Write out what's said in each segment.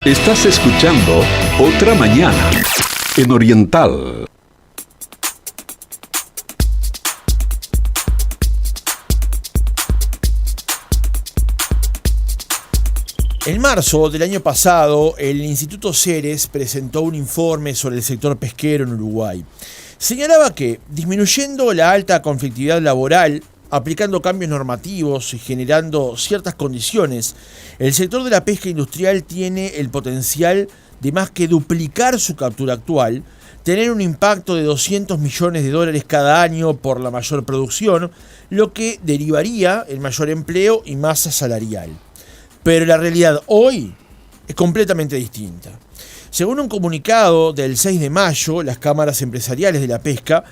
Estás escuchando Otra Mañana en Oriental. En marzo del año pasado, el Instituto Ceres presentó un informe sobre el sector pesquero en Uruguay. Señalaba que, disminuyendo la alta conflictividad laboral, aplicando cambios normativos y generando ciertas condiciones, el sector de la pesca industrial tiene el potencial de más que duplicar su captura actual, tener un impacto de $200 millones cada año por la mayor producción, lo que derivaría en mayor empleo y masa salarial. Pero la realidad hoy es completamente distinta. Según un comunicado del 6 de mayo, las cámaras empresariales de la pesca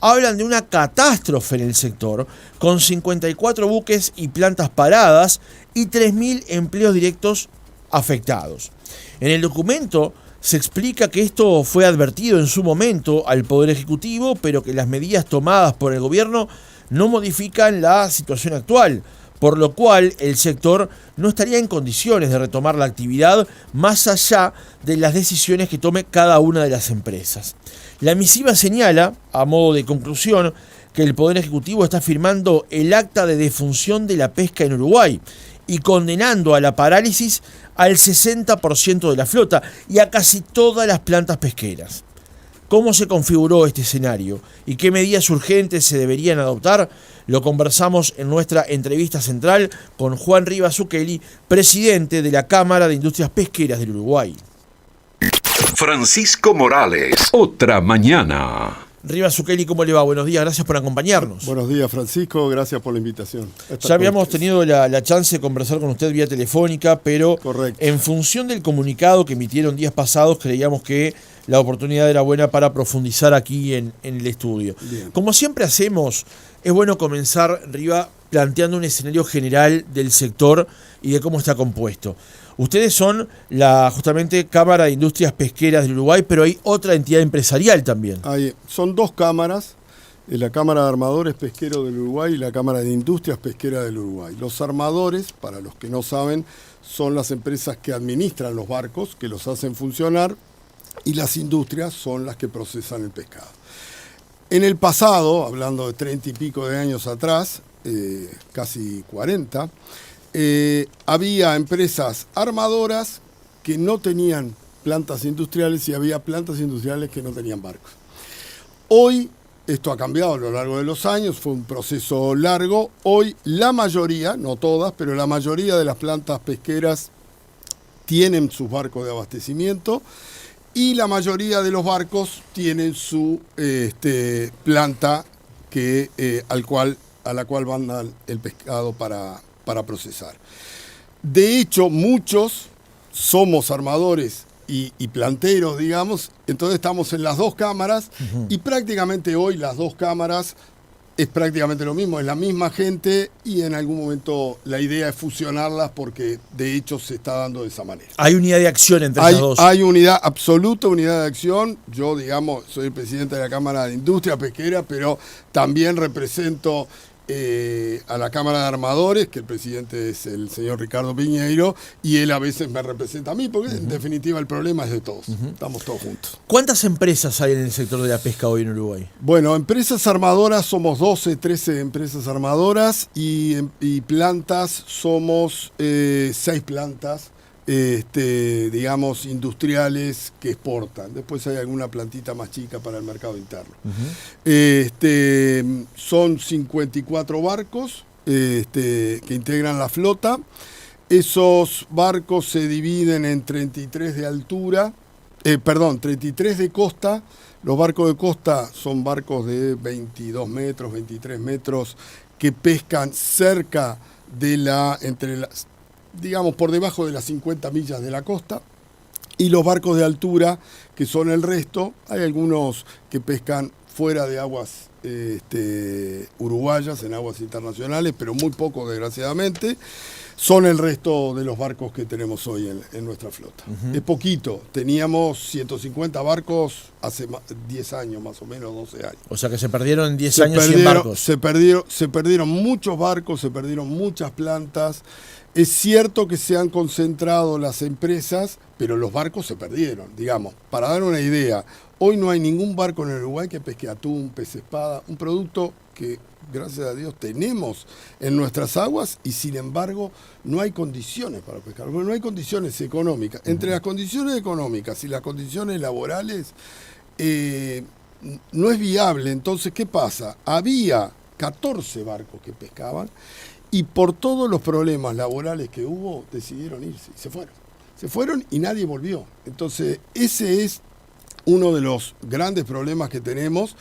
hablan de una catástrofe en el sector, con 54 buques y plantas paradas y 3.000 empleos directos afectados. En el documento se explica que esto fue advertido en su momento al Poder Ejecutivo, pero que las medidas tomadas por el gobierno no modifican la situación actual, por lo cual el sector no estaría en condiciones de retomar la actividad más allá de las decisiones que tome cada una de las empresas. La misiva señala, a modo de conclusión, que el Poder Ejecutivo está firmando el acta de defunción de la pesca en Uruguay y condenando a la parálisis al 60% de la flota y a casi todas las plantas pesqueras. ¿Cómo se configuró este escenario y qué medidas urgentes se deberían adoptar? Lo conversamos en nuestra entrevista central con Juan Rivas Zucchelli, presidente de la Cámara de Industrias Pesqueras del Uruguay. Francisco Morales, Otra Mañana. Rivas Zucchelli, ¿cómo le va? Buenos días, gracias por acompañarnos. Buenos días, Francisco, gracias por la invitación. Ya habíamos tenido la chance de conversar con usted vía telefónica, pero correcto, en función del comunicado que emitieron días pasados, creíamos que la oportunidad era buena para profundizar aquí en el estudio. Bien. Como siempre hacemos, es bueno comenzar, Riva, planteando un escenario general del sector y de cómo está compuesto. Ustedes son la justamente Cámara de Industrias Pesqueras del Uruguay, pero hay otra entidad empresarial también. Son dos cámaras, la Cámara de Armadores Pesqueros del Uruguay y la Cámara de Industrias Pesqueras del Uruguay. Los armadores, para los que no saben, son las empresas que administran los barcos, que los hacen funcionar, y las industrias son las que procesan el pescado. En el pasado, hablando de 30 y pico de años atrás, casi 40, había empresas armadoras que no tenían plantas industriales y había plantas industriales que no tenían barcos. Hoy esto ha cambiado a lo largo de los años, fue un proceso largo. Hoy la mayoría, no todas, pero la mayoría de las plantas pesqueras tienen sus barcos de abastecimiento y la mayoría de los barcos tienen su planta a la cual mandan el pescado para procesar. De hecho, muchos somos armadores y planteros, digamos, entonces estamos en las dos cámaras y prácticamente hoy las dos cámaras es prácticamente lo mismo, es la misma gente y en algún momento la idea es fusionarlas porque de hecho se está dando de esa manera. Hay unidad de acción entre las dos. Hay absoluta unidad de acción. Yo, digamos, soy el presidente de la Cámara de Industria Pesquera, pero también represento a la Cámara de Armadores, que el presidente es el señor Ricardo Piñeiro, y él a veces me representa a mí, porque en definitiva el problema es de todos, estamos todos juntos. ¿Cuántas empresas hay en el sector de la pesca hoy en Uruguay? Bueno, empresas armadoras somos 12, 13 empresas armadoras y plantas somos 6 plantas, digamos, industriales que exportan. Después hay alguna plantita más chica para el mercado interno. Son 54 barcos que integran la flota. Esos barcos se dividen en 33 de altura, 33 de costa. Los barcos de costa son barcos de 22 metros, 23 metros, que pescan cerca de digamos, por debajo de las 50 millas de la costa, y los barcos de altura, que son el resto. Hay algunos que pescan fuera de aguas uruguayas, en aguas internacionales, pero muy poco, desgraciadamente. Son el resto de los barcos que tenemos hoy en nuestra flota. Es poquito, teníamos 150 barcos hace 10 años, más o menos, 12 años. O sea que se perdieron en 10 años 100 barcos. Se perdieron muchos barcos, se perdieron muchas plantas. Es cierto que se han concentrado las empresas, pero los barcos se perdieron, digamos. Para dar una idea, hoy no hay ningún barco en el Uruguay que pesque atún, pez espada, un producto que, gracias a Dios, tenemos en nuestras aguas y, sin embargo, no hay condiciones para pescar, porque no hay condiciones económicas. Entre las condiciones económicas y las condiciones laborales, no es viable. Entonces, ¿qué pasa? Había 14 barcos que pescaban, y por todos los problemas laborales que hubo, decidieron irse y se fueron. Se fueron y nadie volvió. Entonces, ese es uno de los grandes problemas que tenemos,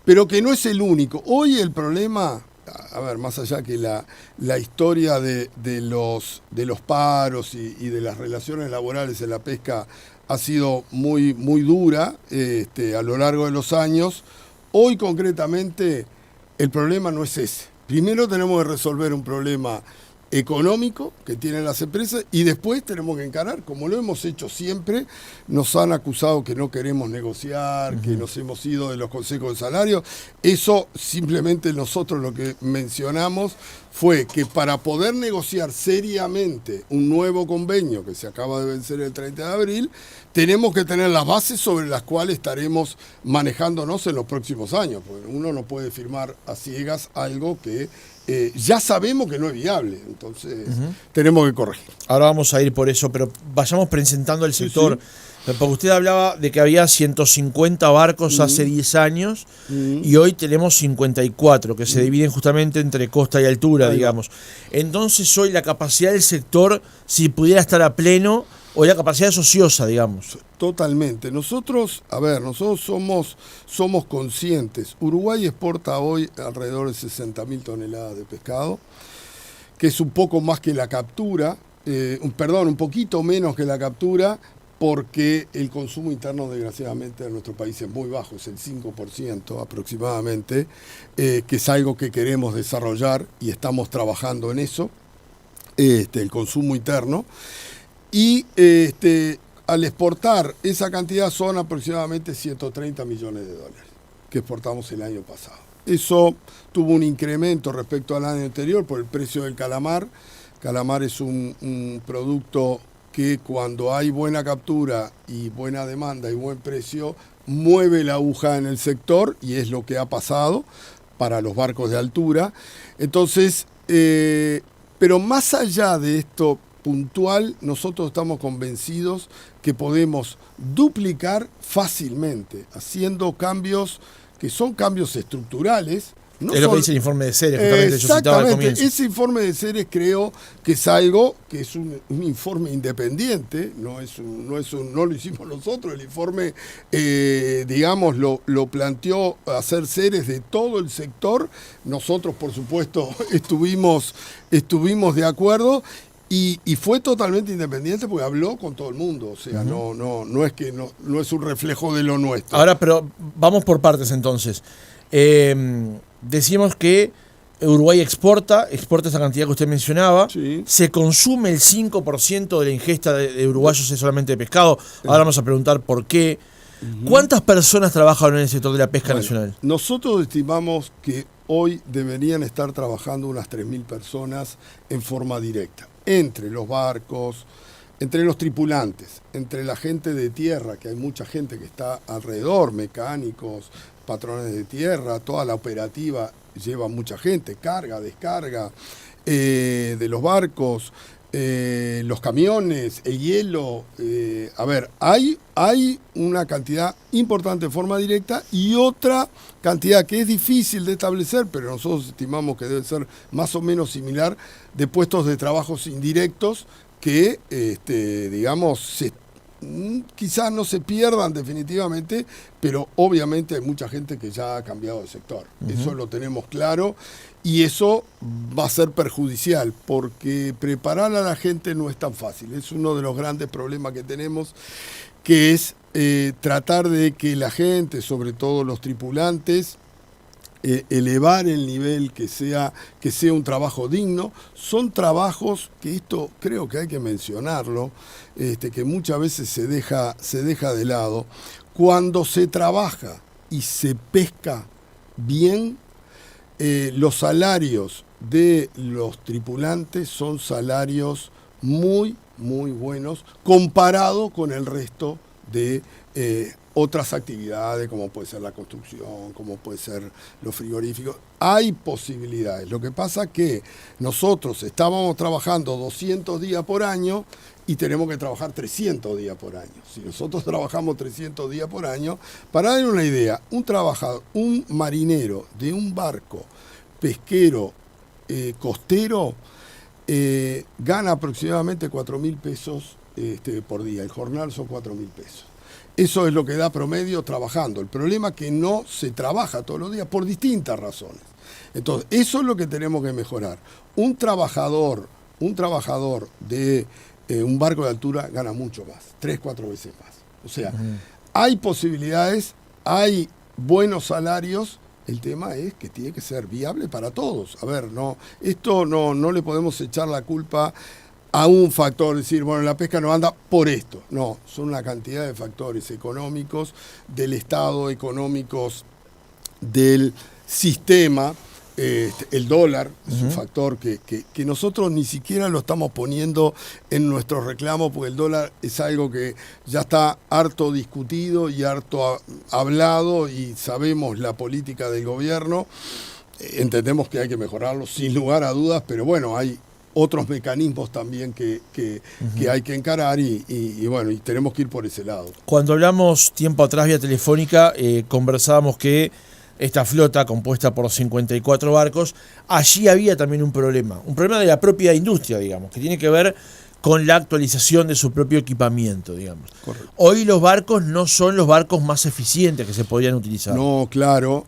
pero que no es el único. Hoy el problema, a ver, más allá que la historia de los paros y de las relaciones laborales en la pesca ha sido muy, muy dura a lo largo de los años, hoy concretamente el problema no es ese. Primero tenemos que resolver un problema económico que tienen las empresas y después tenemos que encarar, como lo hemos hecho siempre. Nos han acusado que no queremos negociar, que nos hemos ido de los consejos de salario. Eso simplemente nosotros lo que mencionamos fue que para poder negociar seriamente un nuevo convenio que se acaba de vencer el 30 de abril, tenemos que tener las bases sobre las cuales estaremos manejándonos en los próximos años, porque uno no puede firmar a ciegas algo que ya sabemos que no es viable, entonces tenemos que corregir. Ahora vamos a ir por eso, pero vayamos presentando el sector. Sí. Porque usted hablaba de que había 150 barcos hace 10 años y hoy tenemos 54, que se dividen justamente entre costa y altura, digamos. Entonces hoy la capacidad del sector, si pudiera estar a pleno, o la capacidad es ociosa, digamos. Totalmente. Nosotros somos conscientes. Uruguay exporta hoy alrededor de 60.000 toneladas de pescado, que es un poco más que la captura, un poquito menos que la captura, porque el consumo interno, desgraciadamente, de nuestro país es muy bajo, es el 5% aproximadamente, que es algo que queremos desarrollar y estamos trabajando en eso, el consumo interno. Y al exportar esa cantidad son aproximadamente 130 millones de dólares que exportamos el año pasado. Eso tuvo un incremento respecto al año anterior por el precio del calamar. Calamar es un producto que cuando hay buena captura y buena demanda y buen precio, mueve la aguja en el sector y es lo que ha pasado para los barcos de altura. Entonces, pero más allá de esto puntual, nosotros estamos convencidos que podemos duplicar fácilmente, haciendo cambios que son cambios estructurales. No es lo que dice el informe de Ceres, justamente yo citaba al comienzo. Ese informe de Ceres creo que es algo que es un informe independiente, no lo hicimos nosotros, el informe, digamos, lo planteó hacer Ceres de todo el sector. Nosotros, por supuesto, estuvimos de acuerdo. Y fue totalmente independiente porque habló con todo el mundo, o sea, no es un reflejo de lo nuestro. Ahora, pero vamos por partes entonces. Decimos que Uruguay exporta esa cantidad que usted mencionaba, sí. Se consume el 5% de la ingesta de uruguayos es solamente de pescado. Ahora vamos a preguntar por qué. ¿Cuántas personas trabajan en el sector de la pesca nacional? Nosotros estimamos que hoy deberían estar trabajando unas 3.000 personas en forma directa, entre los barcos, entre los tripulantes, entre la gente de tierra, que hay mucha gente que está alrededor, mecánicos, patrones de tierra, toda la operativa lleva mucha gente, carga, descarga de los barcos, los camiones, el hielo. Hay una cantidad importante de forma directa y otra cantidad que es difícil de establecer, pero nosotros estimamos que debe ser más o menos similar, de puestos de trabajos indirectos que, digamos, quizás no se pierdan definitivamente, pero obviamente hay mucha gente que ya ha cambiado de sector. Eso lo tenemos claro y eso va a ser perjudicial porque preparar a la gente no es tan fácil. Es uno de los grandes problemas que tenemos, que es tratar de que la gente, sobre todo los tripulantes, elevar el nivel, que sea un trabajo digno. Son trabajos que esto creo que hay que mencionarlo, que muchas veces se deja de lado. Cuando se trabaja y se pesca bien, los salarios de los tripulantes son salarios muy, muy buenos comparado con el resto de otras actividades, como puede ser la construcción, como puede ser los frigoríficos. Hay posibilidades. Lo que pasa que nosotros estábamos trabajando 200 días por año y tenemos que trabajar 300 días por año. Si nosotros trabajamos 300 días por año, para dar una idea, un marinero de un barco pesquero costero gana aproximadamente 4.000 pesos por día. El jornal son 4.000 pesos. Eso es lo que da promedio trabajando. El problema es que no se trabaja todos los días por distintas razones. Entonces, eso es lo que tenemos que mejorar. Un trabajador de un barco de altura gana mucho más, 3-4 veces más. O sea, hay posibilidades, hay buenos salarios. El tema es que tiene que ser viable para todos. A ver, esto no le podemos echar la culpa a un factor, decir, bueno, la pesca no anda por esto. No, son una cantidad de factores económicos, del Estado, económicos del sistema. El dólar es un factor que nosotros ni siquiera lo estamos poniendo en nuestros reclamos, porque el dólar es algo que ya está harto discutido y harto hablado, y sabemos la política del gobierno. Entendemos que hay que mejorarlo sin lugar a dudas, pero bueno, hay otros mecanismos también que hay que encarar y bueno, y tenemos que ir por ese lado. Cuando hablamos tiempo atrás vía telefónica, conversábamos que esta flota compuesta por 54 barcos, allí había también un problema de la propia industria, digamos, que tiene que ver con la actualización de su propio equipamiento, digamos. Correcto. Hoy los barcos no son los barcos más eficientes que se podrían utilizar. No, claro.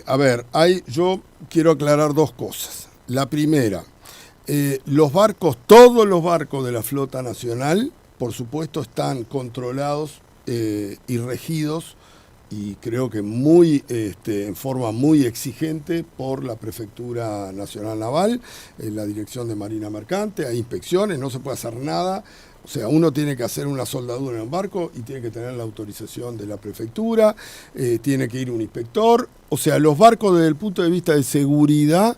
A ver, yo quiero aclarar dos cosas. La primera, todos los barcos de la flota nacional, por supuesto, están controlados y regidos, y creo que en forma muy exigente, por la Prefectura Nacional Naval, la Dirección de Marina Mercante. Hay inspecciones, no se puede hacer nada. O sea, uno tiene que hacer una soldadura en un barco y tiene que tener la autorización de la prefectura, tiene que ir un inspector. O sea, los barcos desde el punto de vista de seguridad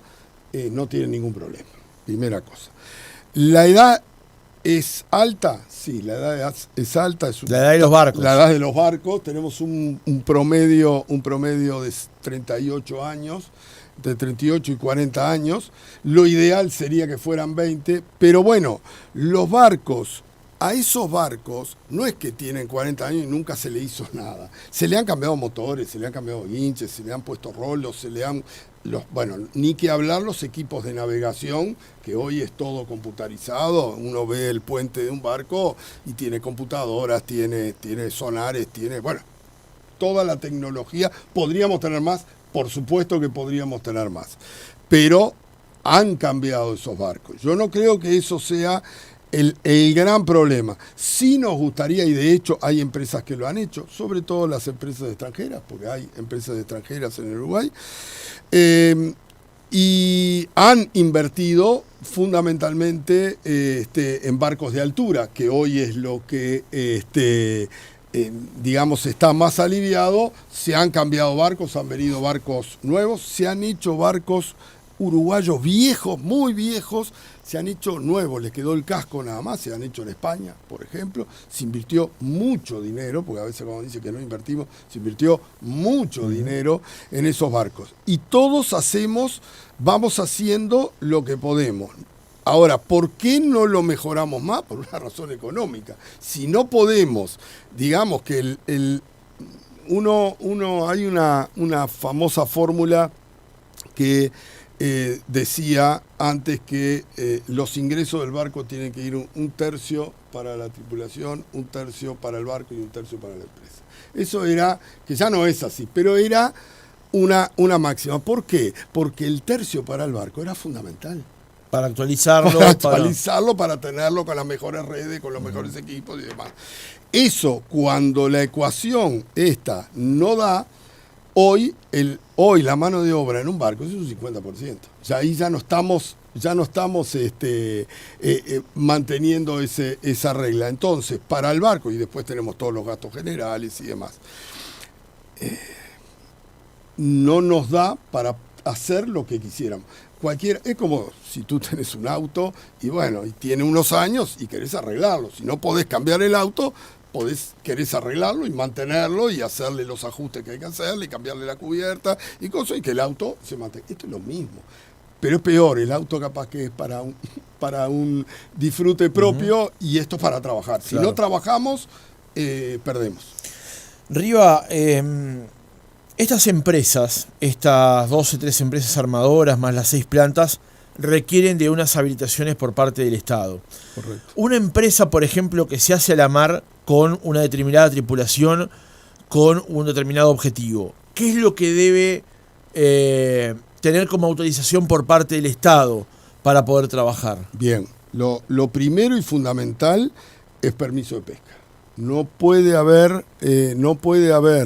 no tienen ningún problema. Primera cosa. ¿La edad es alta? Sí, la edad es alta. La edad de los barcos. La edad de los barcos. Tenemos un promedio de 38 años, de 38 y 40 años. Lo ideal sería que fueran 20, pero bueno, a esos barcos no es que tienen 40 años y nunca se le hizo nada. Se le han cambiado motores, se le han cambiado guinches, se le han puesto rolos, ni que hablar los equipos de navegación, que hoy es todo computarizado. Uno ve el puente de un barco y tiene computadoras, tiene sonares, toda la tecnología. ¿Podríamos tener más? Por supuesto que podríamos tener más. Pero han cambiado esos barcos. Yo no creo que eso sea el gran problema. Sí nos gustaría, y de hecho hay empresas que lo han hecho, sobre todo las empresas extranjeras, porque hay empresas extranjeras en el Uruguay, y han invertido fundamentalmente en barcos de altura, que hoy es lo que está más aliviado. Se han cambiado barcos, han venido barcos nuevos, se han hecho barcos uruguayos viejos, muy viejos, se han hecho nuevos, les quedó el casco nada más, se han hecho en España, por ejemplo. Se invirtió mucho dinero, porque a veces cuando dice que no invertimos, se invirtió mucho dinero en esos barcos. Y todos vamos haciendo lo que podemos. Ahora, ¿por qué no lo mejoramos más? Por una razón económica. Si no podemos, digamos que hay una famosa fórmula que decía antes que los ingresos del barco tienen que ir un tercio para la tripulación, un tercio para el barco y un tercio para la empresa. Eso era, que ya no es así, pero era una máxima. ¿Por qué? Porque el tercio para el barco era fundamental. Para actualizarlo. Para tenerlo con las mejores redes, con los mejores equipos y demás. Eso, cuando la ecuación esta no da, hoy la mano de obra en un barco es un 50%. O sea, ahí ya no estamos manteniendo esa regla. Entonces, para el barco, y después tenemos todos los gastos generales y demás, no nos da para hacer lo que quisiéramos. es como si tú tenés un auto y bueno, y tiene unos años y querés arreglarlo. Si no podés cambiar el auto, querés arreglarlo y mantenerlo y hacerle los ajustes que hay que hacerle y cambiarle la cubierta y cosas y que el auto se mantenga. Esto es lo mismo. Pero es peor, el auto capaz que es para un disfrute propio y esto es para trabajar. Si no trabajamos, perdemos. Riva, estas empresas, estas 12, 13 empresas armadoras más las 6 plantas, requieren de unas habilitaciones por parte del Estado. Correcto. Una empresa, por ejemplo, que se hace a la mar con una determinada tripulación, con un determinado objetivo, ¿qué es lo que debe tener como autorización por parte del Estado para poder trabajar? Bien, lo primero y fundamental es permiso de pesca. No puede haber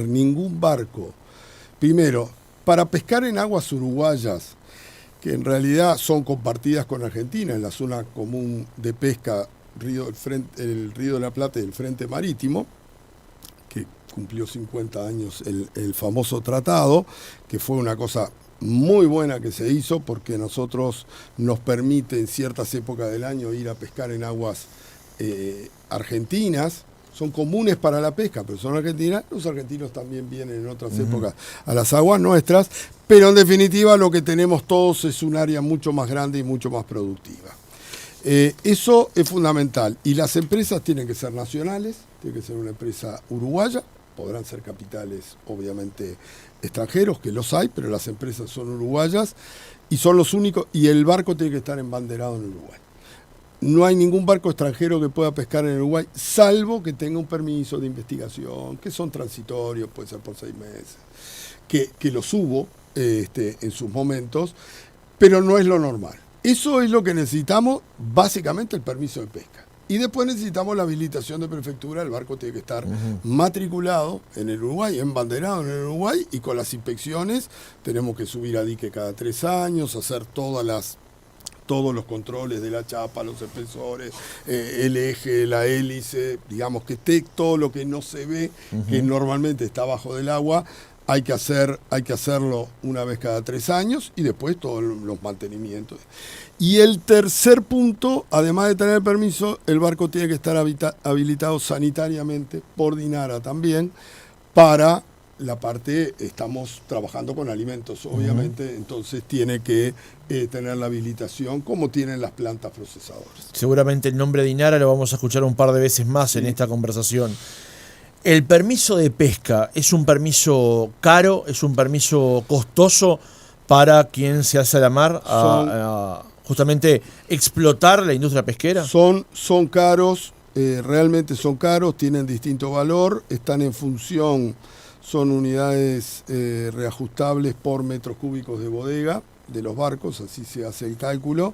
ningún barco. Primero, para pescar en aguas uruguayas, que en realidad son compartidas con Argentina en la zona común de pesca el Río de la Plata y el Frente Marítimo, que cumplió 50 años el famoso tratado, que fue una cosa muy buena que se hizo porque nosotros nos permite en ciertas épocas del año ir a pescar en aguas argentinas. Son comunes para la pesca, pero son argentinas. Los argentinos también vienen en otras épocas a las aguas nuestras, pero en definitiva lo que tenemos todos es un área mucho más grande y mucho más productiva. Eso es fundamental. Y las empresas tienen que ser nacionales, tiene que ser una empresa uruguaya, podrán ser capitales obviamente extranjeros, que los hay, pero las empresas son uruguayas y son los únicos, y el barco tiene que estar embanderado en Uruguay. No hay ningún barco extranjero que pueda pescar en Uruguay, salvo que tenga un permiso de investigación, que son transitorios, puede ser por 6 meses, que los hubo en sus momentos, pero no es lo normal. Eso es lo que necesitamos, básicamente el permiso de pesca. Y después necesitamos la habilitación de prefectura, el barco tiene que estar matriculado en el Uruguay, embanderado en el Uruguay, y con las inspecciones tenemos que subir a dique cada 3 años, hacer todos los controles de la chapa, los espesores, el eje, la hélice, digamos que esté todo lo que no se ve, que normalmente está abajo del agua, hay que hacerlo una vez cada 3 años y después todos los mantenimientos. Y el tercer punto, además de tener permiso, el barco tiene que estar habilitado sanitariamente por DINARA también para la parte, estamos trabajando con alimentos, obviamente, entonces tiene que tener la habilitación como tienen las plantas procesadoras. Seguramente el nombre de DINARA lo vamos a escuchar un par de veces más en esta conversación. ¿El permiso de pesca es un permiso caro, es un permiso costoso para quien se hace a la mar a justamente explotar la industria pesquera? Son caros, realmente son caros, tienen distinto valor, están en función, son unidades reajustables por metros cúbicos de bodega de los barcos, así se hace el cálculo.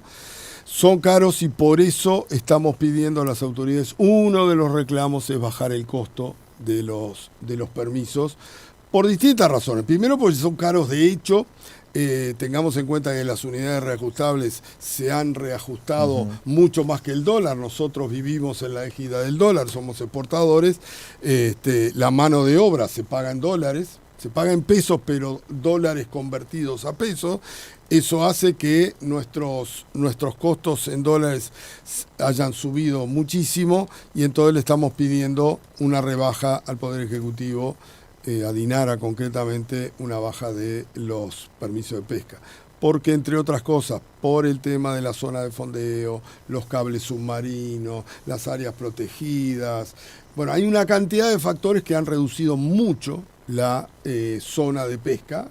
Son caros y por eso estamos pidiendo a las autoridades, uno de los reclamos es bajar el costo de los permisos, por distintas razones. Primero porque son caros de hecho, tengamos en cuenta que las unidades reajustables se han reajustado mucho más que el dólar. Nosotros vivimos en la égida del dólar, somos exportadores, la mano de obra se paga en dólares, se paga en pesos, pero dólares convertidos a pesos. Eso hace que nuestros costos en dólares hayan subido muchísimo y entonces le estamos pidiendo una rebaja al Poder Ejecutivo, a DINARA concretamente, una baja de los permisos de pesca. Porque, entre otras cosas, por el tema de la zona de fondeo, los cables submarinos, las áreas protegidas, bueno, hay una cantidad de factores que han reducido mucho la zona de pesca,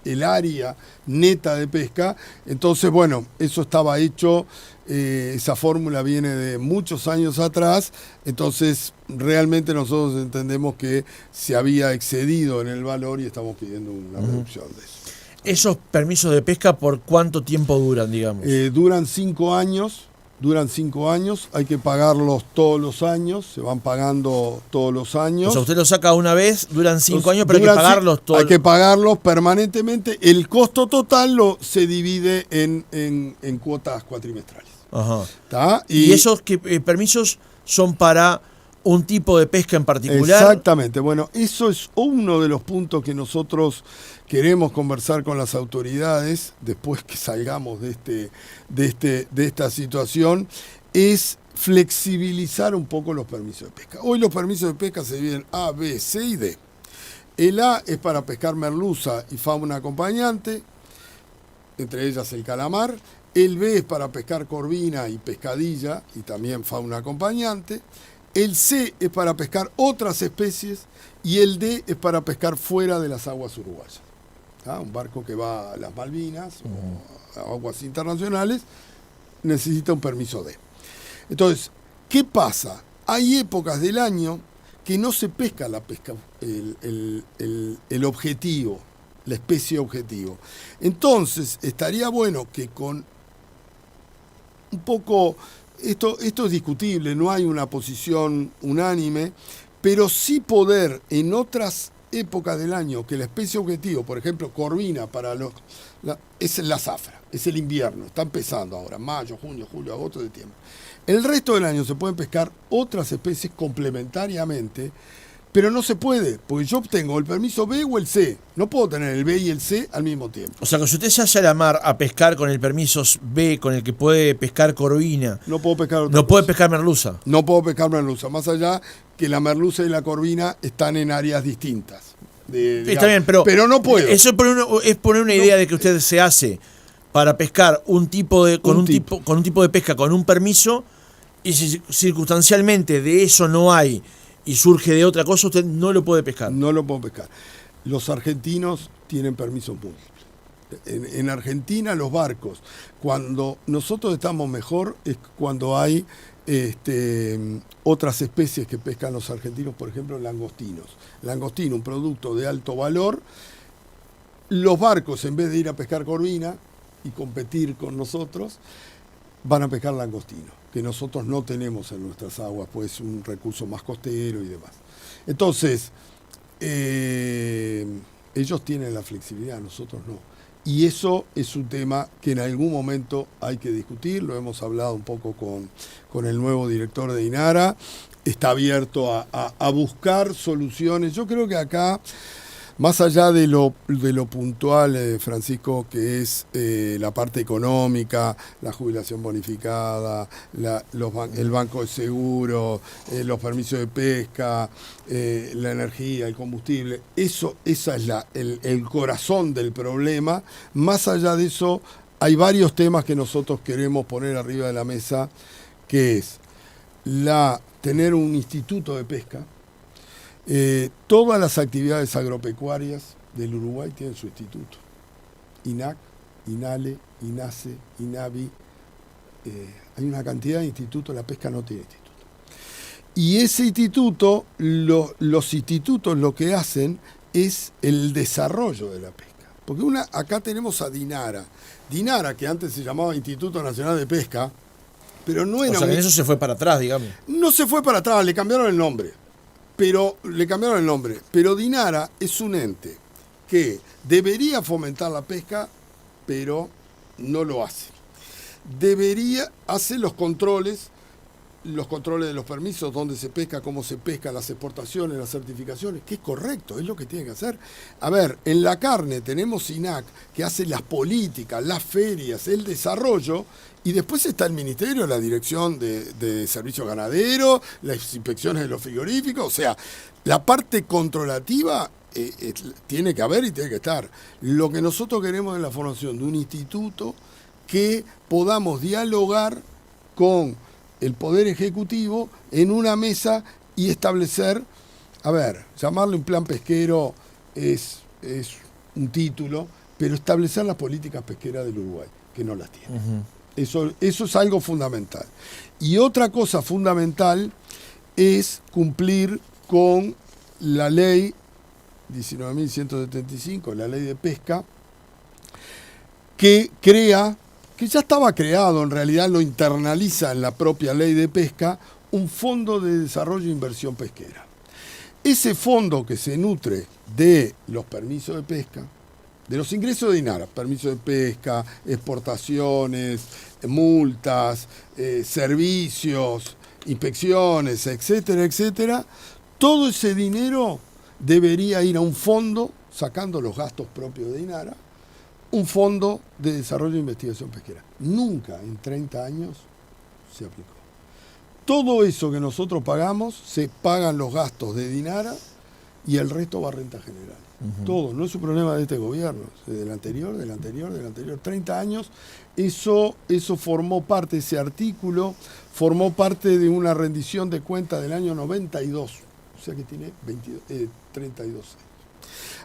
el área neta de pesca. Entonces, bueno, eso estaba hecho, esa fórmula viene de muchos años atrás, entonces realmente nosotros entendemos que se había excedido en el valor y estamos pidiendo una reducción de eso. ¿Esos permisos de pesca por cuánto tiempo duran, digamos? Duran 5 años. Duran 5 años, hay que pagarlos todos los años, se van pagando todos los años. O sea, usted los saca una vez, duran 5 años, pero hay que pagarlos todos. Hay que pagarlos permanentemente. El costo total se divide en cuotas cuatrimestrales. Ajá. ¿Tá? ¿Y esos permisos son para un tipo de pesca en particular. Exactamente. Bueno, eso es uno de los puntos que nosotros queremos conversar con las autoridades después que salgamos de esta situación, es flexibilizar un poco los permisos de pesca. Hoy los permisos de pesca se dividen A, B, C y D. El A es para pescar merluza y fauna acompañante, entre ellas el calamar. El B es para pescar corvina y pescadilla y también fauna acompañante. El C es para pescar otras especies y el D es para pescar fuera de las aguas uruguayas. Un barco que va a las Malvinas o a aguas internacionales necesita un permiso D. Entonces, ¿qué pasa? Hay épocas del año que no se pesca la pesca, el objetivo, la especie objetivo. Entonces, estaría bueno que con un poco... Esto es discutible, no hay una posición unánime, pero sí poder en otras épocas del año que la especie objetivo, por ejemplo, corvina es la zafra, es el invierno, está empezando ahora, mayo, junio, julio, agosto, septiembre. El resto del año se pueden pescar otras especies complementariamente, pero no se puede, porque yo obtengo el permiso B o el C. No puedo tener el B y el C al mismo tiempo. O sea, que si usted se hace a la mar a pescar con el permiso B, con el que puede pescar corvina, no puedo pescar no puede pescar merluza. No puedo pescar merluza, más allá que la merluza y la corvina están en áreas distintas. Está bien, pero no puedo. Eso es poner una idea de que usted se hace para pescar un tipo de con un tipo de pesca con un permiso, y si circunstancialmente de eso no hay y surge de otra cosa, usted no lo puede pescar. No lo puedo pescar. Los argentinos tienen permisos múltiples. En Argentina los barcos, cuando nosotros estamos mejor, es cuando hay otras especies que pescan los argentinos, por ejemplo langostinos. Langostino, un producto de alto valor. Los barcos, en vez de ir a pescar corvina y competir con nosotros, van a pescar langostino, que nosotros no tenemos en nuestras aguas, pues es un recurso más costero y demás. Entonces, ellos tienen la flexibilidad, nosotros no. Y eso es un tema que en algún momento hay que discutir, lo hemos hablado un poco con el nuevo director de INARA, está abierto a buscar soluciones. Yo creo que acá, más allá de lo puntual, Francisco, que es la parte económica, la jubilación bonificada, el banco de seguro, los permisos de pesca, la energía, el combustible, esa es el corazón del problema. Más allá de eso, hay varios temas que nosotros queremos poner arriba de la mesa, que es tener un instituto de pesca. Todas las actividades agropecuarias del Uruguay tienen su instituto. INAC, INALE, INACE, INAVI. Hay una cantidad de institutos, la pesca no tiene instituto. Y ese instituto, los institutos lo que hacen es el desarrollo de la pesca. Porque acá tenemos a DINARA. DINARA, que antes se llamaba Instituto Nacional de Pesca, pero no era... O sea, que eso se fue para atrás, digamos. No se fue para atrás, le cambiaron el nombre. Pero DINARA es un ente que debería fomentar la pesca, pero no lo hace. Debería hacer los controles de los permisos, dónde se pesca, cómo se pesca, las exportaciones, las certificaciones, que es correcto, es lo que tiene que hacer. A ver, en la carne tenemos INAC, que hace las políticas, las ferias, el desarrollo, y después está el Ministerio, la Dirección de Servicio Ganadero, las inspecciones de los frigoríficos. O sea, la parte controlativa tiene que haber y tiene que estar. Lo que nosotros queremos es la formación de un instituto que podamos dialogar con el Poder Ejecutivo en una mesa y establecer, llamarle un plan pesquero es un título, pero establecer las políticas pesqueras del Uruguay, que no las tiene. Uh-huh. Eso es algo fundamental. Y otra cosa fundamental es cumplir con la ley 19.175, la ley de pesca, que ya estaba creado, en realidad lo internaliza en la propia ley de pesca, un fondo de desarrollo e inversión pesquera. Ese fondo que se nutre de los permisos de pesca, de los ingresos de INARA, permisos de pesca, exportaciones, multas, servicios, inspecciones, etcétera, etcétera, todo ese dinero debería ir a un fondo, sacando los gastos propios de INARA, un fondo de desarrollo e investigación pesquera. Nunca en 30 años se aplicó. Todo eso que nosotros pagamos, se pagan los gastos de DINARA y el resto va a renta general. Todo, no es un problema de este gobierno, es del anterior, 30 años. Eso formó parte, ese artículo formó parte de una rendición de cuentas del año 92, o sea que tiene 32 años.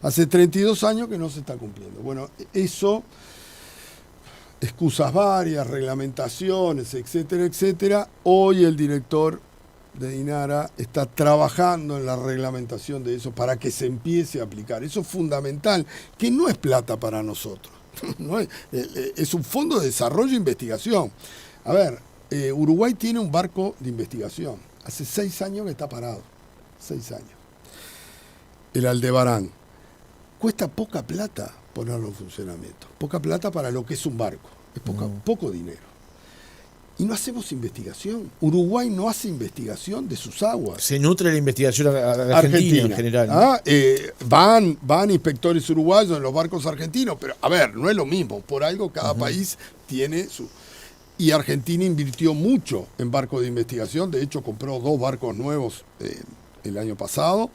Hace 32 años que no se está cumpliendo. Bueno, eso, excusas varias, reglamentaciones, etcétera, etcétera. Hoy el director de DINARA está trabajando en la reglamentación de eso para que se empiece a aplicar. Eso es fundamental, que no es plata para nosotros. No es un fondo de desarrollo e investigación. A ver, Uruguay tiene un barco de investigación. Hace 6 años que está parado. 6 años. El Aldebarán. Cuesta poca plata ponerlo en funcionamiento. Poca plata para lo que es un barco. Es poco dinero. Y no hacemos investigación. Uruguay no hace investigación de sus aguas. Se nutre la investigación argentina en general. Van inspectores uruguayos en los barcos argentinos, pero a ver, no es lo mismo. Por algo cada país tiene su... Y Argentina invirtió mucho en barcos de investigación. De hecho, compró 2 barcos nuevos el año pasado.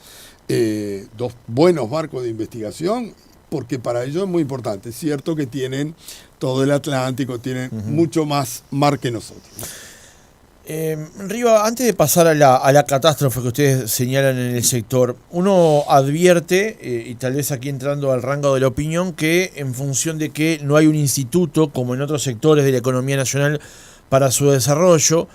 2 buenos barcos de investigación, porque para ellos es muy importante. Es cierto que tienen todo el Atlántico, tienen mucho más mar que nosotros. Riva, antes de pasar a la catástrofe que ustedes señalan en el sector, uno advierte, y tal vez aquí entrando al rango de la opinión, que en función de que no hay un instituto, como en otros sectores de la economía nacional, para su desarrollo,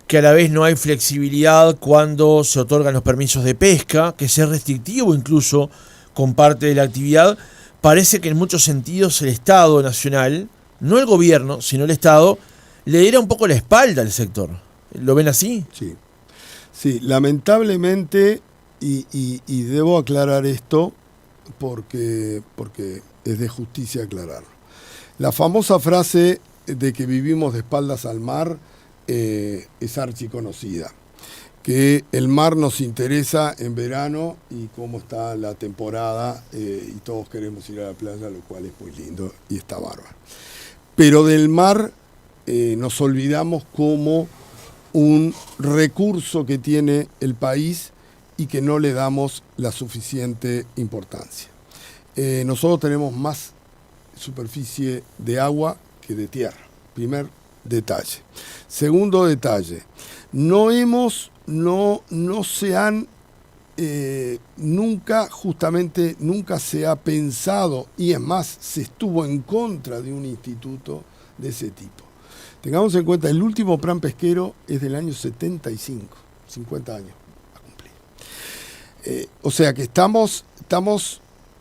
que a la vez no hay flexibilidad cuando se otorgan los permisos de pesca, que sea restrictivo incluso con parte de la actividad, parece que en muchos sentidos el Estado nacional, no el gobierno, sino el Estado, le diera un poco la espalda al sector. ¿Lo ven así? Sí, lamentablemente, y debo aclarar esto porque es de justicia aclararlo. La famosa frase de que vivimos de espaldas al mar es archiconocida. Que el mar nos interesa en verano y cómo está la temporada y todos queremos ir a la playa, lo cual es muy lindo y está bárbaro. Pero del mar nos olvidamos como un recurso que tiene el país y que no le damos la suficiente importancia. Nosotros tenemos más superficie de agua que de tierra. Primer detalle. Segundo detalle. Nunca se ha pensado, y es más, se estuvo en contra de un instituto de ese tipo. Tengamos en cuenta, el último plan pesquero es del año 75, 50 años a cumplir. O sea que estamos,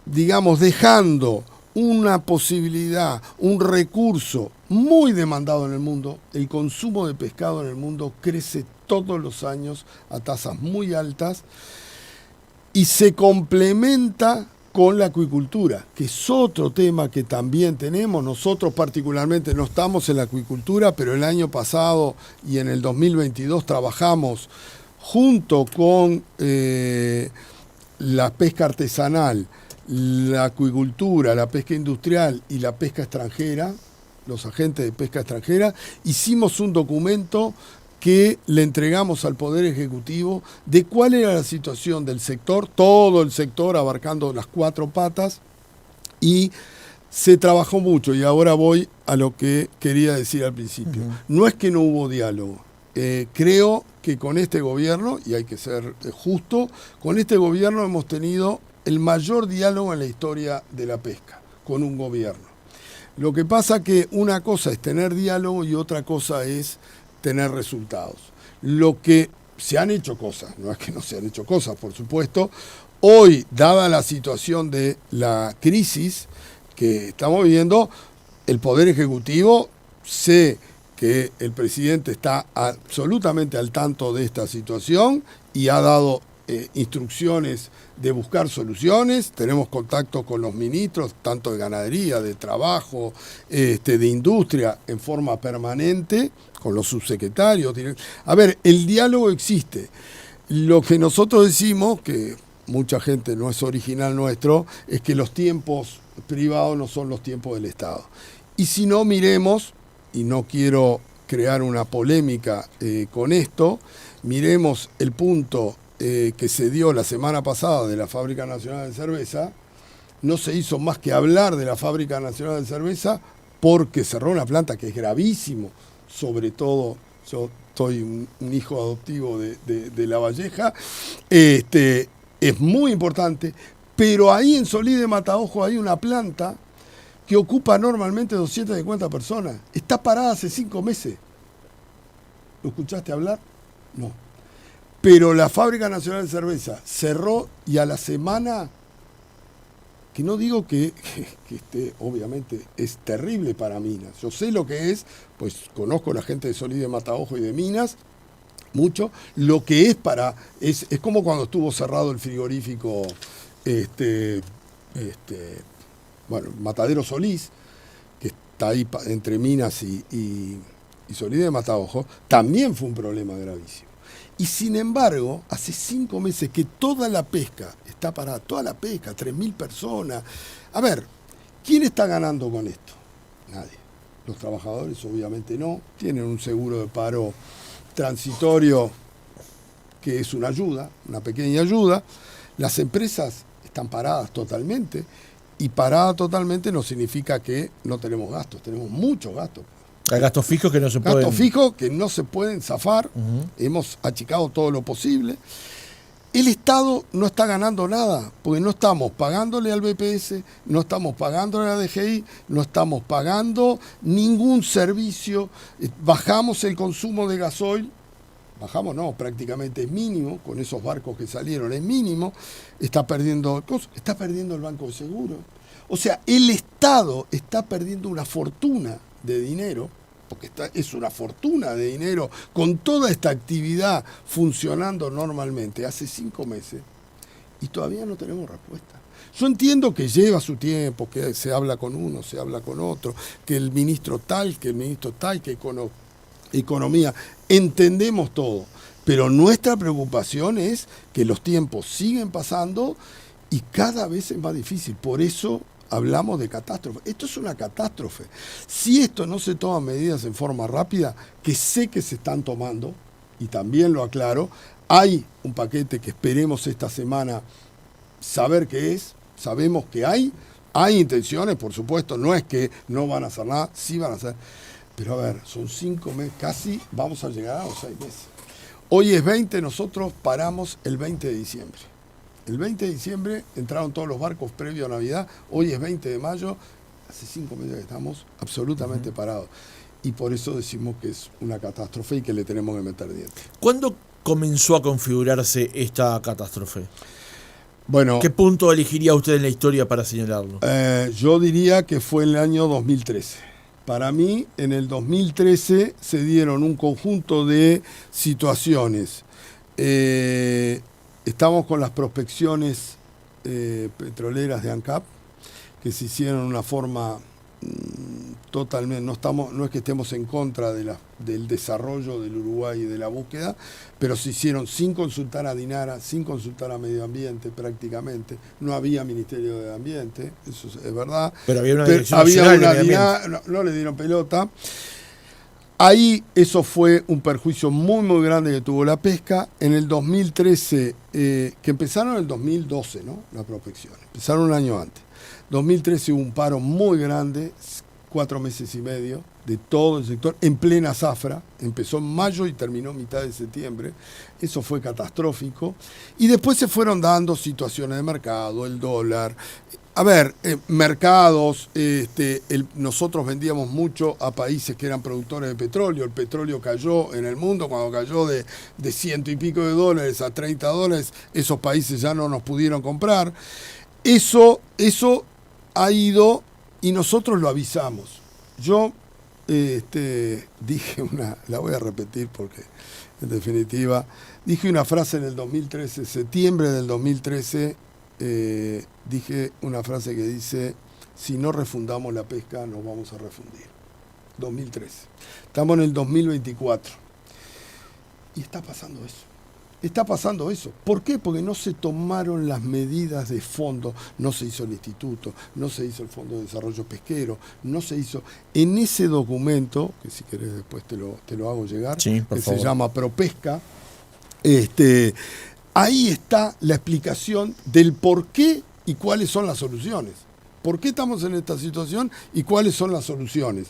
digamos, dejando una posibilidad, un recurso muy demandado en el mundo. El consumo de pescado en el mundo crece todos los años a tasas muy altas y se complementa con la acuicultura, que es otro tema que también tenemos. Nosotros particularmente no estamos en la acuicultura, pero el año pasado y en el 2022 trabajamos junto con la pesca artesanal, la acuicultura, la pesca industrial y la pesca extranjera, los agentes de pesca extranjera. Hicimos un documento que le entregamos al Poder Ejecutivo de cuál era la situación del sector, todo el sector abarcando las 4 patas, y se trabajó mucho. Y ahora voy a lo que quería decir al principio. No es que no hubo diálogo. Creo que con este gobierno, y hay que ser justo, con este gobierno hemos tenido el mayor diálogo en la historia de la pesca, con un gobierno. Lo que pasa que una cosa es tener diálogo y otra cosa es tener resultados. Lo que se han hecho cosas, no es que no se han hecho cosas, por supuesto. Hoy, dada la situación de la crisis que estamos viviendo, el Poder Ejecutivo, sé que el presidente está absolutamente al tanto de esta situación y ha dado instrucciones de buscar soluciones. Tenemos contacto con los ministros, tanto de ganadería, de trabajo, de industria, en forma permanente, con los subsecretarios. A ver, el diálogo existe. Lo que nosotros decimos, que mucha gente no es original nuestro, es que los tiempos privados no son los tiempos del Estado. Y si no, miremos, y no quiero crear una polémica con esto, miremos el punto que se dio la semana pasada de la Fábrica Nacional de Cerveza. No se hizo más que hablar de la Fábrica Nacional de Cerveza porque cerró una planta que es gravísimo, sobre todo, yo soy un hijo adoptivo de La Valleja, es muy importante, pero ahí en Solís de Mataojo hay una planta que ocupa normalmente 250 personas, está parada hace 5 meses. ¿Lo escuchaste hablar? No. Pero la Fábrica Nacional de Cerveza cerró y a la semana, que no digo que obviamente es terrible para Minas. Yo sé lo que es, pues conozco a la gente de Solís de Mataojo y de Minas, mucho. Lo que es es como cuando estuvo cerrado el frigorífico, Matadero Solís, que está ahí entre Minas y Solís de Mataojo, también fue un problema gravísimo. Y sin embargo, hace 5 meses que toda la pesca está parada, toda la pesca, 3.000 personas. A ver, ¿quién está ganando con esto? Nadie. Los trabajadores obviamente no, tienen un seguro de paro transitorio que es una ayuda, una pequeña ayuda. Las empresas están paradas totalmente, y parada totalmente no significa que no tenemos gastos, tenemos muchos gastos. Hay gastos fijos que no se pueden... Gastos fijos que no se pueden zafar. Hemos achicado todo lo posible. El Estado no está ganando nada, porque no estamos pagándole al BPS, no estamos pagándole a la DGI, no estamos pagando ningún servicio. Bajamos el consumo de gasoil, bajamos no, prácticamente es mínimo, con esos barcos que salieron es mínimo, está perdiendo el Banco de Seguro. O sea, el Estado está perdiendo una fortuna de dinero, porque es una fortuna de dinero con toda esta actividad funcionando normalmente hace 5 meses y todavía no tenemos respuesta. Yo entiendo que lleva su tiempo, que se habla con uno, se habla con otro, que el ministro tal, que economía, entendemos todo, pero nuestra preocupación es que los tiempos siguen pasando y cada vez es más difícil. Por eso hablamos de catástrofe. Esto es una catástrofe. Si esto no se toman medidas en forma rápida, que sé que se están tomando, y también lo aclaro, hay un paquete que esperemos esta semana saber qué es, sabemos que hay intenciones, por supuesto, no es que no van a hacer nada, sí van a hacer, pero a ver, son 5 meses, casi vamos a llegar a los 6 meses. Hoy es 20, nosotros paramos el 20 de diciembre. El 20 de diciembre entraron todos los barcos previo a Navidad, hoy es 20 de mayo, hace 5 meses que estamos absolutamente parados. Y por eso decimos que es una catástrofe y que le tenemos que meter dientes. ¿Cuándo comenzó a configurarse esta catástrofe? Bueno, ¿qué punto elegiría usted en la historia para señalarlo? Yo diría que fue en el año 2013. Para mí, en el 2013 se dieron un conjunto de situaciones. Estamos con las prospecciones petroleras de ANCAP, que se hicieron de una forma totalmente, no es que estemos en contra del desarrollo del Uruguay y de la búsqueda, pero se hicieron sin consultar a Dinara, sin consultar a Medio Ambiente prácticamente. No había Ministerio de Ambiente, eso es verdad. Pero había una dirección nacional de Medio Ambiente. No le dieron pelota. Ahí eso fue un perjuicio muy muy grande que tuvo la pesca. En el 2013, que empezaron en el 2012, ¿no? La prospección, empezaron un año antes. 2013 hubo un paro muy grande, 4 meses y medio, de todo el sector, en plena zafra. Empezó en mayo y terminó mitad de septiembre. Eso fue catastrófico. Y después se fueron dando situaciones de mercado, el dólar. A ver, mercados, nosotros vendíamos mucho a países que eran productores de petróleo. El petróleo cayó en el mundo, cuando cayó de $100 y pico a $30, esos países ya no nos pudieron comprar. Eso ha ido y nosotros lo avisamos. Yo dije la voy a repetir porque en definitiva, dije una frase en el 2013, septiembre del 2013, dije una frase que dice: si no refundamos la pesca, nos vamos a refundir. 2013. Estamos en el 2024. Y está pasando eso. Está pasando eso. ¿Por qué? Porque no se tomaron las medidas de fondo, no se hizo el instituto, no se hizo el Fondo de Desarrollo Pesquero, no se hizo. En ese documento, que si querés después te lo hago llegar, sí, por que favor. se llama ProPesca, ahí está la explicación del por qué y cuáles son las soluciones. ¿Por qué estamos en esta situación y cuáles son las soluciones?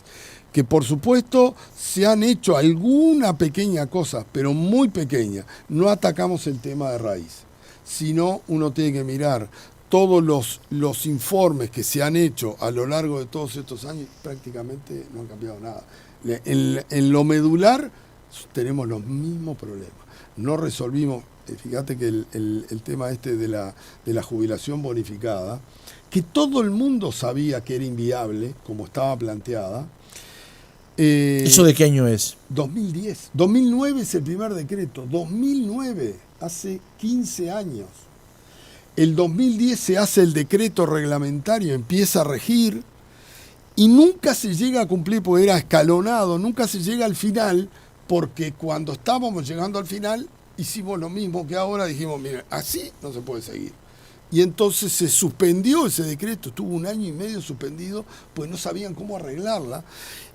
Que por supuesto se han hecho alguna pequeña cosa, pero muy pequeña. No atacamos el tema de raíz, sino uno tiene que mirar todos los informes que se han hecho a lo largo de todos estos años, prácticamente no han cambiado nada. En lo medular tenemos los mismos problemas. No resolvimos, fíjate que el tema de la jubilación bonificada, que todo el mundo sabía que era inviable, como estaba planteada. ¿Eso de qué año es? 2010. 2009 es el primer decreto. 2009, hace 15 años. El 2010 se hace el decreto reglamentario, empieza a regir y nunca se llega a cumplir porque era escalonado, nunca se llega al final porque cuando estábamos llegando al final hicimos lo mismo que ahora, dijimos, mira, así no se puede seguir. Y entonces se suspendió ese decreto, estuvo 1 año y medio suspendido, pues no sabían cómo arreglarla.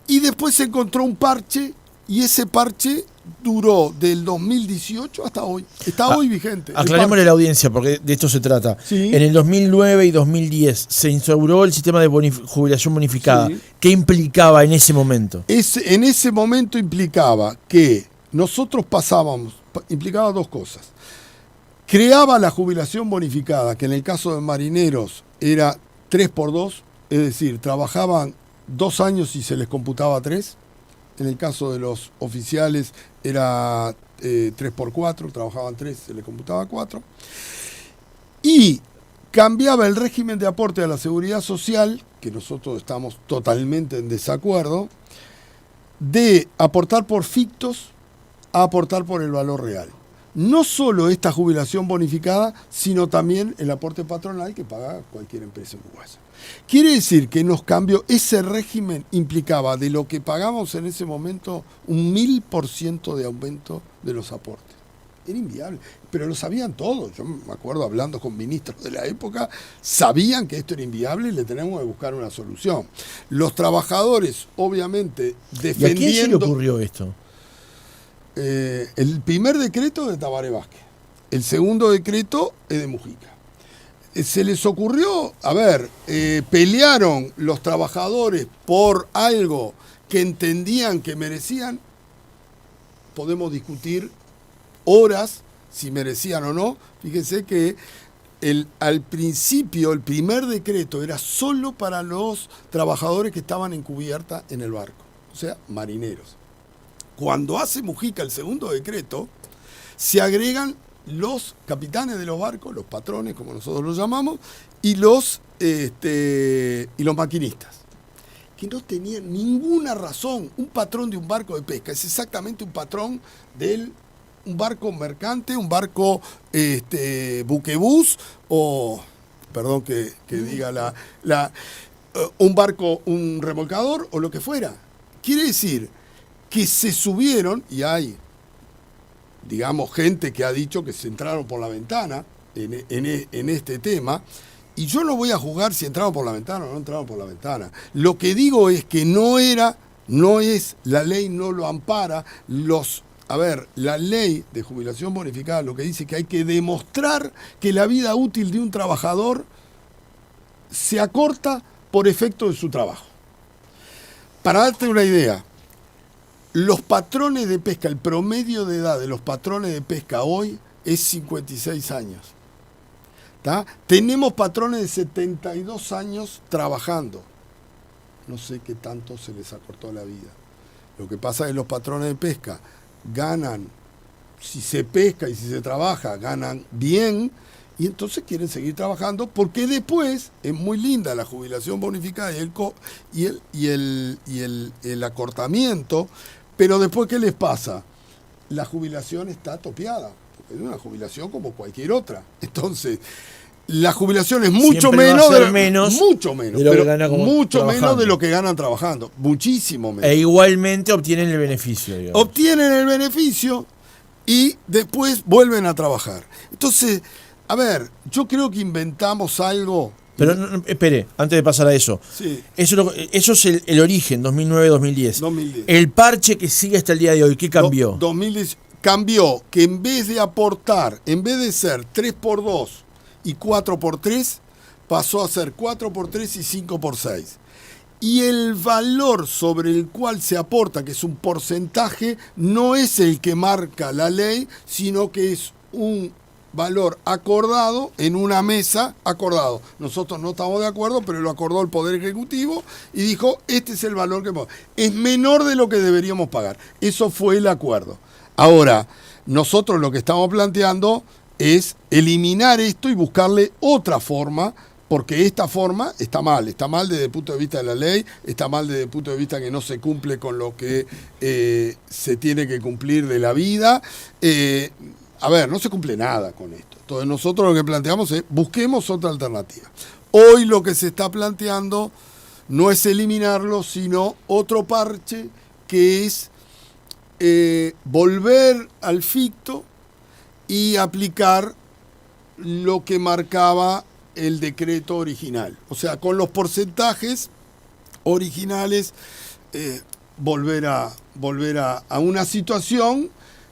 Y después se encontró un parche, y ese parche duró del 2018 hasta hoy. Está hoy vigente. Aclarémosle a la audiencia, porque de esto se trata. Sí. En el 2009 y 2010 se instauró el sistema de jubilación bonificada. Sí. ¿Qué implicaba en ese momento? En ese momento implicaba que nosotros implicaba 2 cosas. Creaba la jubilación bonificada, que en el caso de marineros era 3x2, es decir, trabajaban 2 años y se les computaba 3. En el caso de los oficiales era 3x4, trabajaban 3, se les computaba 4. Y cambiaba el régimen de aporte a la seguridad social, que nosotros estamos totalmente en desacuerdo, de aportar por fictos a aportar por el valor real. No solo esta jubilación bonificada, sino también el aporte patronal que paga cualquier empresa uruguaya. Quiere decir que nos cambió, ese régimen implicaba de lo que pagamos en ese momento un 1000% de aumento de los aportes. Era inviable, pero lo sabían todos. Yo me acuerdo hablando con ministros de la época, sabían que esto era inviable y le tenemos que buscar una solución. Los trabajadores, obviamente, defendiendo... ¿Y a quién se le ocurrió esto? El primer decreto de Tabaré Vázquez, el segundo decreto es de Mujica. Se les ocurrió, pelearon los trabajadores por algo que entendían que merecían. Podemos discutir horas si merecían o no. Fíjense que al principio el primer decreto era solo para los trabajadores que estaban en cubierta en el barco, o sea, marineros. Cuando hace Mujica el segundo decreto, se agregan los capitanes de los barcos, los patrones, como nosotros los llamamos, y los maquinistas, que no tenían ninguna razón. Un patrón de un barco de pesca es exactamente un patrón de un barco mercante, un barco buquebús, o, perdón que diga un barco, un remolcador, o lo que fuera. Quiere decir que se subieron, y hay, digamos, gente que ha dicho que se entraron por la ventana en este tema, y yo no voy a juzgar si entraron por la ventana o no entraron por la ventana. Lo que digo es que no es, la ley no lo ampara, la ley de jubilación bonificada lo que dice que hay que demostrar que la vida útil de un trabajador se acorta por efecto de su trabajo. Para darte una idea, los patrones de pesca, el promedio de edad de los patrones de pesca hoy es 56 años. ¿Tá? Tenemos patrones de 72 años trabajando. No sé qué tanto se les acortó la vida. Lo que pasa es que los patrones de pesca ganan, si se pesca y si se trabaja, ganan bien, y entonces quieren seguir trabajando porque después es muy linda la jubilación bonificada y el acortamiento. Pero después, ¿qué les pasa? La jubilación está topeada, porque es una jubilación como cualquier otra. Entonces, la jubilación es mucho Siempre va a menos, ser menos mucho menos, de lo que pero gana como mucho menos trabajando. de lo que ganan trabajando, muchísimo menos. E igualmente obtienen el beneficio, digamos. Obtienen el beneficio y después vuelven a trabajar. Entonces, a ver, yo creo que inventamos algo. Pero espere, antes de pasar a eso. Sí. Eso es el origen, 2009-2010. 2010. El parche que sigue hasta el día de hoy, ¿qué cambió? 2010 cambió que en vez de aportar, en vez de ser 3x2 y 4x3, pasó a ser 4x3 y 5x6. Y el valor sobre el cual se aporta, que es un porcentaje, no es el que marca la ley, sino que es un valor acordado en una mesa, acordado. Nosotros no estamos de acuerdo, pero lo acordó el Poder Ejecutivo y dijo, este es el valor que es menor de lo que deberíamos pagar. Eso fue el acuerdo. Ahora, nosotros lo que estamos planteando es eliminar esto y buscarle otra forma, porque esta forma está mal desde el punto de vista de la ley, está mal desde el punto de vista que no se cumple con lo que se tiene que cumplir de la vida. A ver, no se cumple nada con esto. Entonces nosotros lo que planteamos es busquemos otra alternativa. Hoy lo que se está planteando no es eliminarlo, sino otro parche que es volver al ficto y aplicar lo que marcaba el decreto original. O sea, con los porcentajes originales, volver a una situación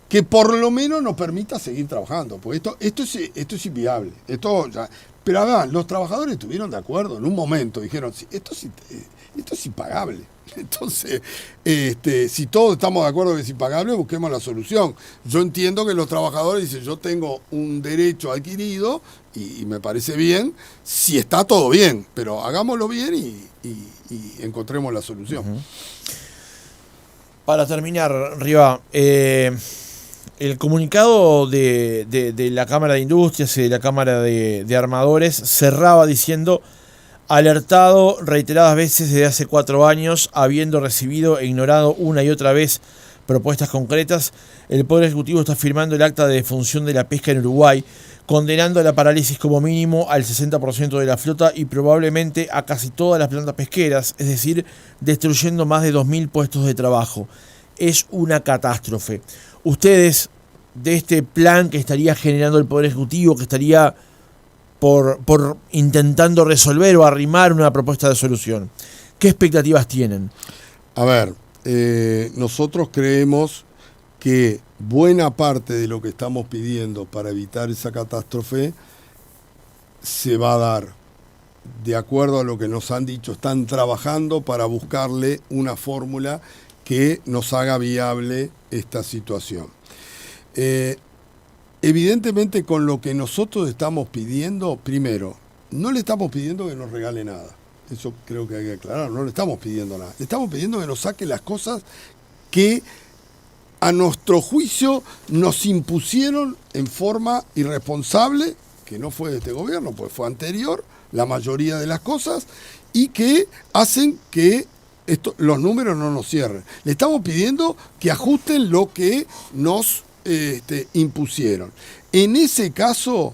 que por lo menos nos permita seguir trabajando. Porque esto es inviable. Pero además, los trabajadores estuvieron de acuerdo en un momento. Dijeron, sí, esto es impagable. Entonces, si todos estamos de acuerdo que es impagable, busquemos la solución. Yo entiendo que los trabajadores dicen, yo tengo un derecho adquirido y me parece bien, si está todo bien, pero hagámoslo bien y encontremos la solución. Uh-huh. Para terminar, Riva, el comunicado de la Cámara de Industrias y de la Cámara de Armadores cerraba diciendo: alertado reiteradas veces desde hace 4 años, habiendo recibido e ignorado una y otra vez propuestas concretas, el Poder Ejecutivo está firmando el acta de defunción de la pesca en Uruguay, condenando a la parálisis como mínimo al 60% de la flota y probablemente a casi todas las plantas pesqueras, es decir, destruyendo más de 2.000 puestos de trabajo. Es una catástrofe. Ustedes, de este plan que estaría generando el Poder Ejecutivo, que estaría por intentando resolver o arrimar una propuesta de solución, ¿qué expectativas tienen? A ver, nosotros creemos que buena parte de lo que estamos pidiendo para evitar esa catástrofe se va a dar. De acuerdo a lo que nos han dicho, están trabajando para buscarle una fórmula que nos haga viable esta situación. Evidentemente, con lo que nosotros estamos pidiendo, primero, no le estamos pidiendo que nos regale nada. Eso creo que hay que aclarar, no le estamos pidiendo nada. Le estamos pidiendo que nos saque las cosas que a nuestro juicio nos impusieron en forma irresponsable, que no fue de este gobierno, pues fue anterior, la mayoría de las cosas, y que hacen que los números no nos cierren. Le estamos pidiendo que ajusten lo que nos impusieron. En ese caso,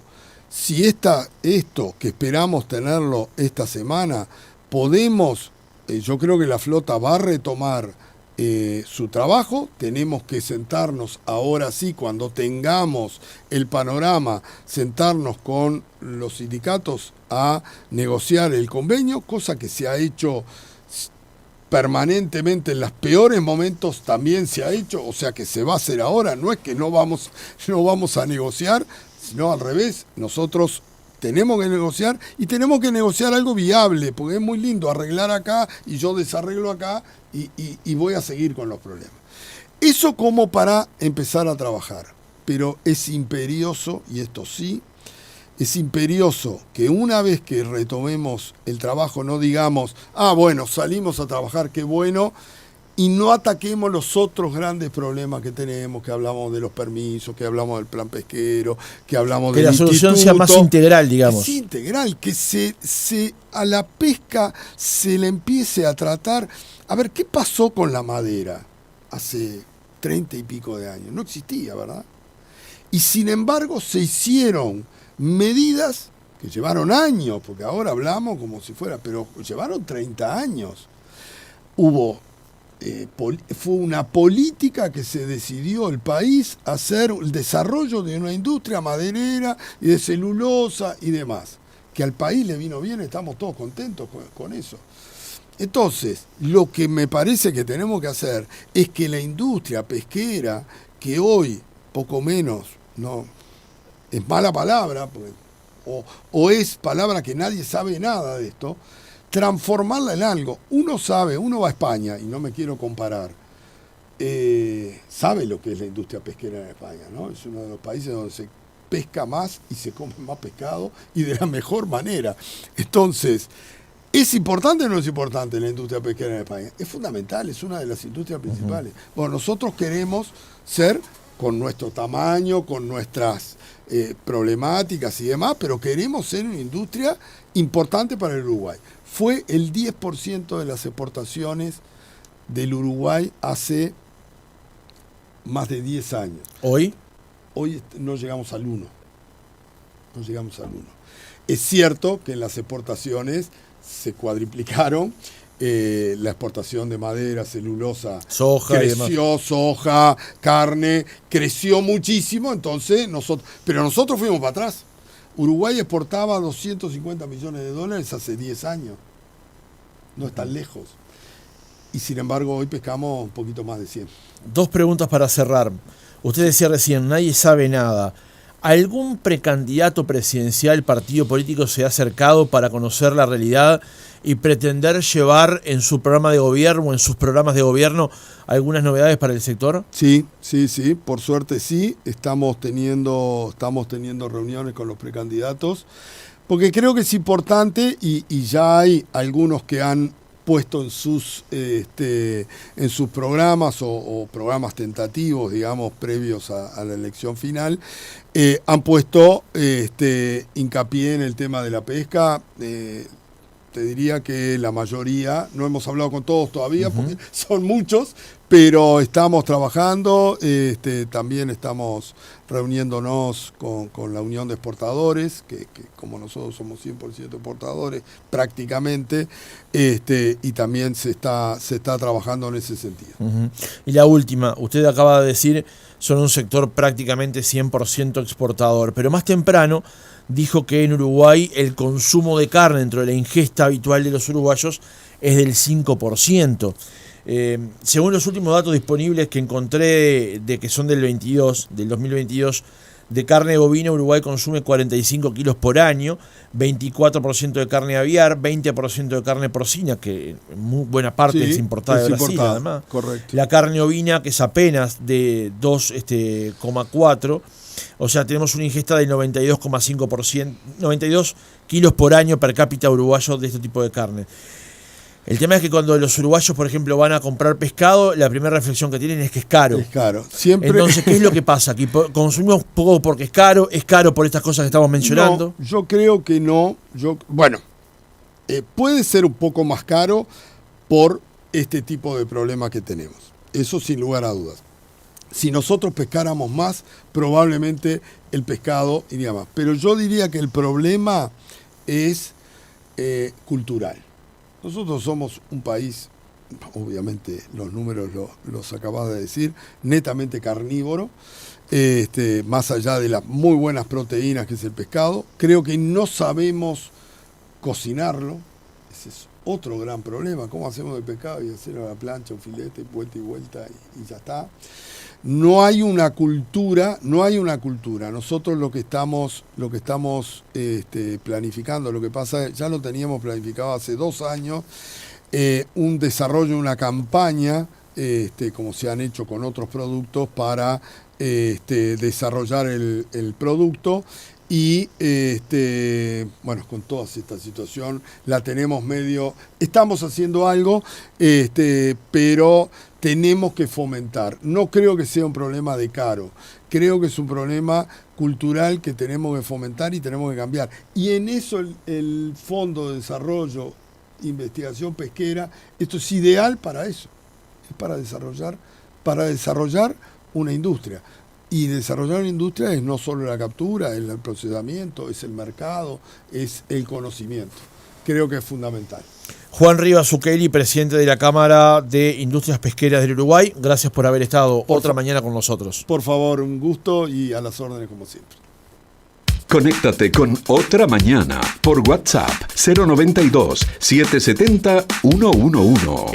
si esto que esperamos tenerlo esta semana, podemos, yo creo que la flota va a retomar su trabajo. Tenemos que sentarnos ahora sí, cuando tengamos el panorama, sentarnos con los sindicatos a negociar el convenio, cosa que se ha hecho permanentemente en los peores momentos, también se ha hecho, o sea que se va a hacer ahora. No es que no vamos a negociar, sino al revés. Nosotros tenemos que negociar y tenemos que negociar algo viable, porque es muy lindo arreglar acá y yo desarreglo acá y voy a seguir con los problemas. Eso como para empezar a trabajar, pero es imperioso, y esto sí, es imperioso que una vez que retomemos el trabajo no digamos, bueno, salimos a trabajar, qué bueno, y no ataquemos los otros grandes problemas que tenemos, que hablamos de los permisos, que hablamos del plan pesquero, que hablamos del instituto. Que la solución sea más integral, digamos. Que sea integral, que a la pesca se le empiece a tratar. A ver, ¿qué pasó con la madera hace 30 y pico de años? No existía, ¿verdad? Y sin embargo se hicieron medidas que llevaron años, porque ahora hablamos como si fuera, pero llevaron 30 años. Fue una política que se decidió el país hacer el desarrollo de una industria maderera y de celulosa y demás, que al país le vino bien, estamos todos contentos con eso. Entonces, lo que me parece que tenemos que hacer es que la industria pesquera, que hoy, poco menos, no es mala palabra, o es palabra que nadie sabe nada de esto, transformarla en algo. Uno va a España, y no me quiero comparar, sabe lo que es la industria pesquera en España, ¿no? Es uno de los países donde se pesca más y se come más pescado y de la mejor manera. Entonces, ¿es importante o no es importante la industria pesquera en España? Es fundamental, es una de las industrias principales. Bueno, nosotros queremos ser, con nuestro tamaño, con nuestras problemáticas y demás, pero queremos ser una industria importante para el Uruguay. Fue el 10% de las exportaciones del Uruguay hace más de 10 años. ¿Hoy? Hoy no llegamos al 1. No llegamos al 1. Es cierto que en las exportaciones se cuadriplicaron. La exportación de madera, celulosa, soja, creció, soja, carne, creció muchísimo, entonces pero nosotros fuimos para atrás. Uruguay exportaba 250 millones de dólares hace 10 años. No es tan lejos. Y sin embargo hoy pescamos un poquito más de 100. Dos preguntas para cerrar. Usted decía recién, nadie sabe nada. ¿Algún precandidato presidencial, partido político se ha acercado para conocer la realidad y pretender llevar en su programa de gobierno o en sus programas de gobierno algunas novedades para el sector? Sí, por suerte sí. Estamos teniendo reuniones con los precandidatos, porque creo que es importante y ya hay algunos que han puesto en sus programas o programas tentativos, digamos, previos a la elección final, han puesto hincapié en el tema de la pesca. Te diría que la mayoría, no hemos hablado con todos todavía, porque son muchos, pero estamos trabajando, también estamos reuniéndonos con la Unión de Exportadores, que como nosotros somos 100% exportadores prácticamente, y también se está trabajando en ese sentido. Y la última, usted acaba de decir, son un sector prácticamente 100% exportador, pero más temprano dijo que en Uruguay el consumo de carne dentro de la ingesta habitual de los uruguayos es del 5%. Según los últimos datos disponibles que encontré de que son del 2022, de carne bovina Uruguay consume 45 kilos por año, 24% de carne aviar, 20% de carne porcina, que en muy buena parte es importada de Brasil, además. Correcto. La carne ovina, que es apenas de 2,4, o sea, tenemos una ingesta del 92,5%, 92 kilos por año per cápita uruguayo de este tipo de carne. El tema es que cuando los uruguayos, por ejemplo, van a comprar pescado, la primera reflexión que tienen es que es caro. Es caro. Siempre... Entonces, ¿qué es lo que pasa? ¿Aquí consumimos poco porque es caro por estas cosas que estamos mencionando? No, yo creo que no. Puede ser un poco más caro por este tipo de problema que tenemos. Eso sin lugar a dudas. Si nosotros pescáramos más, probablemente el pescado iría más. Pero yo diría que el problema es cultural. Nosotros somos un país, obviamente los números los acabas de decir, netamente carnívoro, más allá de las muy buenas proteínas que es el pescado. Creo que no sabemos cocinarlo. Ese es otro gran problema. ¿Cómo hacemos el pescado y hacerlo a la plancha, un filete, vuelta y vuelta y ya está? No hay una cultura. Nosotros lo que estamos planificando, lo que pasa, ya lo teníamos planificado hace 2 años, un desarrollo, una campaña, como se han hecho con otros productos, para desarrollar el producto. Y con toda esta situación la tenemos estamos haciendo algo, pero tenemos que fomentar. No creo que sea un problema de caro, creo que es un problema cultural que tenemos que fomentar y tenemos que cambiar. Y en eso el Fondo de Desarrollo, Investigación Pesquera, esto es ideal para eso, es para desarrollar una industria. Y desarrollar una industria es no solo la captura, es el procesamiento, es el mercado, es el conocimiento. Creo que es fundamental. Juan Rivas Zucchelli, presidente de la Cámara de Industrias Pesqueras del Uruguay, gracias por haber estado otra mañana con nosotros. Por favor, un gusto y a las órdenes como siempre. Conéctate con Otra Mañana por WhatsApp 092 770 111.